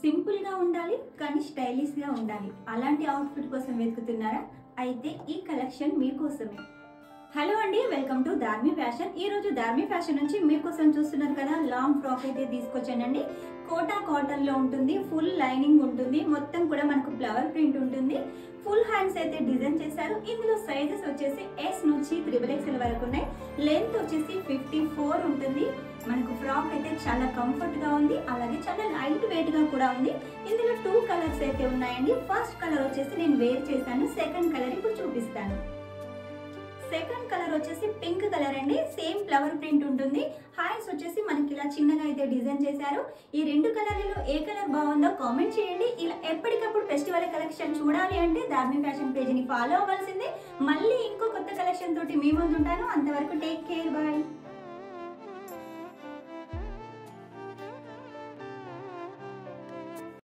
Simple గా ఉండాలి కానీ స్టైలిష్ గా ఉండాలి. అలాంటి అవుట్ఫిట్ కోసం వెతుకుతున్నారా? అయితే ఈ కలెక్షన్ మీకోసమే. హలో అండి, వెల్కమ్ టు ధార్మి ఫ్యాషన్. ఈ రోజు ధార్మి ఫ్యాషన్ నుంచి మీకోసం చూస్తున్నారు కదా, లాంగ్ ఫ్రాక్ అయితే తీసుకొచ్చానండి. కోటా కాటన్ లో ఉంటుంది, ఫుల్ లైనింగ్ ఉంటుంది, మొత్తం కూడా మనకు ఫ్లవర్ ప్రింట్ ఉంటుంది, ఫుల్ హ్యాండ్స్ అయితే డిజైన్ చేశారు. ఇందులో సైజెస్ వచ్చేసి ఎస్ నుంచి XXL వరకు ఉన్నాయి. లెంత్ వచ్చేసి 54 ఉంటుంది. మనకు ఫ్రాక్ అయితే చాలా కంఫర్ట్ గా ఉంది, అలాగే చాలా లైట్ వెయిట్ గా కూడా ఉంది. ఇందులో 2 కలర్స్ అయితే ఉన్నాయండి. ఫస్ట్ కలర్ వచ్చేసి నేను వేర్ చేశాను, సెకండ్ కలర్ ఇప్పుడు చూపిస్తాను. సెకండ్ కలర్ వచ్చేసి పింక్ కలర్ అండి. సేమ్ ఫ్లవర్ ప్రింట్ ఉంటుంది. హ్యాండ్స్ వచ్చేసి మనకి ఇలా చిన్నగా అయితే డిజైన్ చేశారు. ఈ 2 కలర్లలో ఏ కలర్ బాగుందో కామెంట్ చేయండి. ఇలా ఎప్పటికప్పుడు ఫెస్టివల్ కలెక్షన్ చూడాలి అంటే ధార్మి ఫ్యాషన్ పేజీని ఫాలో అవ్వాల్సిందే. మళ్ళీ ఇంకో కొత్త కలెక్షన్ తోటి మీ ముందు ఉంటాను. అంతవరకు టేక్ కేర్, బాయ్.